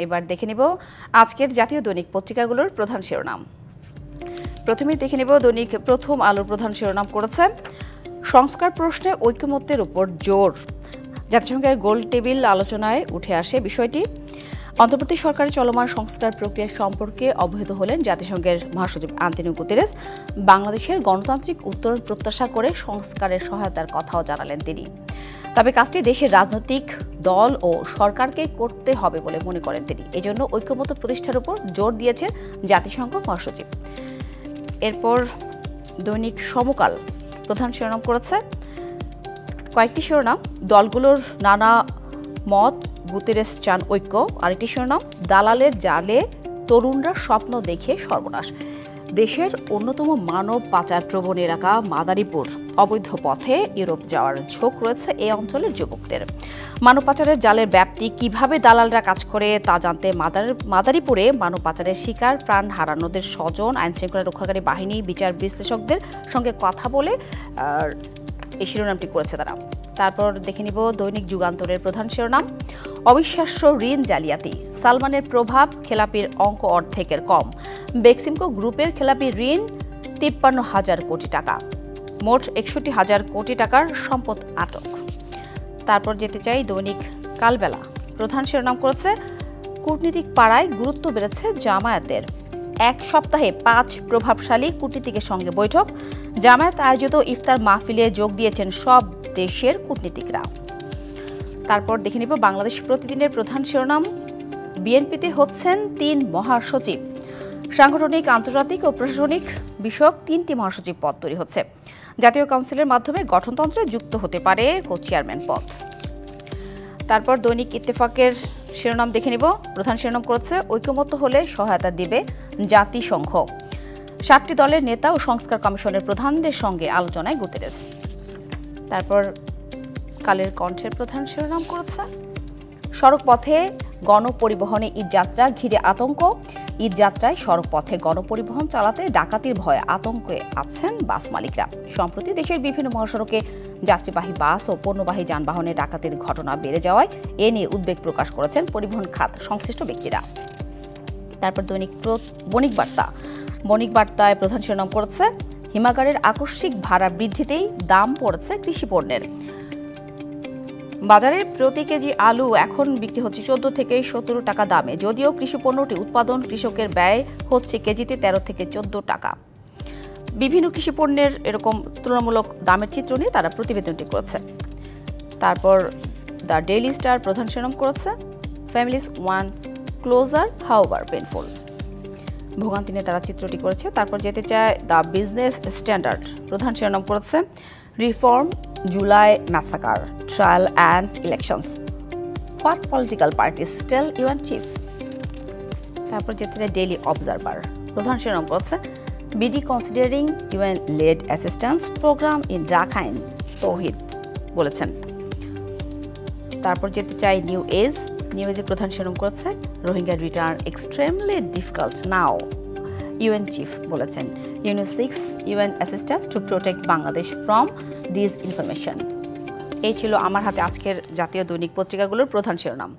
এবার দেখে নিব আজকের জাতীয় দৈনিক পত্রিকাগুলোর প্রধান শিরোনাম। প্রথমেই দেখে নিব দৈনিক প্রথম আলোর প্রধান শিরোনাম করেছে সংস্কার প্রশ্নে ঐকমত্যের উপর জোর। জাতিসংঘের গোল টেবিল আলোচনায় উঠে আসে বিষয়টি। অন্তর্বর্তী সরকারের চলমান সংস্কার প্রক্রিয়া সম্পর্কে অবহিত হলেন জাতিসংঘের মহাসচিব আন্তোনিও গুতেরেস। বাংলাদেশের গণতান্ত্রিক উত্তরণ প্রত্যাশা করে সংস্কারের সহায়তার কথাও জানালেন তিনি। তবে কাজটি দেশের রাজনৈতিক দল ও সরকারকে করতে হবে বলে মনে করেন তিনি। এজন্য ঐকমত্য প্রতিষ্ঠার উপর জোর দিয়েছেন জাতিসংঘ মহাসচিব। এরপর দৈনিক সমকাল প্রধান শিরোনাম করেছে কয়েকটি শিরোনাম, দলগুলোর নানা মত, গুতেরেস চান ঐক্য। আরেকটি শিরোনাম, দালালের জালে তরুণরা স্বপ্ন দেখে সর্বনাশ। দেশের অন্যতম মানব পাচার প্রবণ এলাকা মাদারীপুর, অবৈধ পথে ইউরোপ যাওয়ার ঝোঁক রয়েছে এই অঞ্চলের যুবকদের। মানব পাচারের জালের ব্যাপ্তি, কিভাবে দালালরা কাজ করে তা জানতে মাদারীপুরে মানব পাচারের শিকার প্রাণ হারানোদের স্বজন, আইনশৃঙ্খলা রক্ষাকারী বাহিনী, বিচার বিশ্লেষকদের সঙ্গে কথা বলে এই শিরোনামটি করেছে তারা। তারপর দেখে নিব দৈনিক যুগান্তরের প্রধান শিরোনাম, অবিশ্বাস্য ঋণ জালিয়াতি, সালমানের প্রভাব, খেলাপির অঙ্ক অর্ধেকের কম। বেক্সিমকো গ্রুপের খেলাপি ঋণ 53,000 কোটি টাকা, মোট 61,000 কোটি টাকার সম্পদ আটক। তারপর যেতে চাই দৈনিক কালবেলা প্রধান শিরোনাম করেছে কূটনীতিক পাড়ায় গুরুত্ব বেড়েছে জামায়াতের। এক সপ্তাহে 5 প্রভাবশালী কূটনীতিকের সঙ্গে বৈঠক। জামায়াত আয়োজিত ইফতার মাহফিলে যোগ দিয়েছেন সব দেশের কূটনীতিকরা। তারপর দেখে নিব বাংলাদেশ প্রতিদিনের প্রধান শিরোনাম, বিএনপিতে হচ্ছেন 3 মহাসচিব। সাংগঠনিক, আন্তর্জাতিক ও প্রশাসনিক বিষয়ক 3টি মহাসচিব পদ তৈরি হচ্ছে। জাতীয় কাউন্সিলের মাধ্যমে গঠনতন্ত্রে যুক্ত হতে পারে কো-চেয়ারম্যান পদ। তারপর দৈনিক ইত্তেফাকের শিরোনাম দেখে নিব, প্রধান শিরোনাম করেছে ঐকমত্য হলে সহায়তা দিবে জাতিসংঘ। 7টি দলের নেতা ও সংস্কার কমিশনের প্রধানদের সঙ্গে আলোচনায় গুতেরেস। তারপর কালের কণ্ঠের প্রধান শিরোনাম করেছে সড়ক পথে গণপরিবহনে ঈদযাত্রা ঘিরে আতঙ্ক। ঈদযাত্রায় সড়ক পথে গণপরিবহন চালাতে ডাকাতির ভয়ে আতঙ্কে আছেন বাস মালিকরা। সম্প্রতি দেশের বিভিন্ন মহাসড়কে যাত্রীবাহী বাস ও পণ্যবাহী যানবাহনে ডাকাতির ঘটনা বেড়ে যাওয়ায় এ নিয়ে উদ্বেগ প্রকাশ করেছেন পরিবহন খাত সংশ্লিষ্ট ব্যক্তিরা। তারপর দৈনিক বণিক বার্তায় প্রধান শিরোনাম করেছে হিমাগারের আকস্মিক ভাড়া বৃদ্ধিতেই দাম পড়েছে কৃষি পণ্যের। বাজারে প্রতি কেজি আলু এখন বিক্রি হচ্ছে 14 থেকে 17 টাকা দামে, যদিও কৃষি পণ্যটি উৎপাদন কৃষকের ব্যয় হচ্ছে কেজিতে 13 থেকে 14 টাকা। বিভিন্ন কৃষি পণ্যের এরকম তুলনামূলক দামের চিত্র নিয়ে তারা প্রতিবেদনটি করেছে। তারপর দ্য ডেইলি স্টার প্রধান শিরোনাম করেছে families won closure however painful. ভোগান্তি নিয়ে তারা চিত্রটি করেছে। তারপর যেতে চায় দ্য বিজনেস স্ট্যান্ডার্ড প্রধান শিরোনাম করেছে reform, July massacre, trial and elections, what political parties tell UN chief. তারপর যেতে চায় ডেইলি অবজারভার প্রধান শিরোনাম করেছে BD considering UN led assistance program in Rakhine, Touhid বলেছেন। তারপর যেতে চাই নিউ এজের প্রধান শিরোনাম করেছে Rohingya return extremely difficult now, UN chief বলেছেন। Unit 6 UN assistance to protect Bangladesh from disinformation. এই ছিল আমার হাতে আজকের জাতীয় দৈনিক পত্রিকাগুলোর প্রধান শিরোনাম।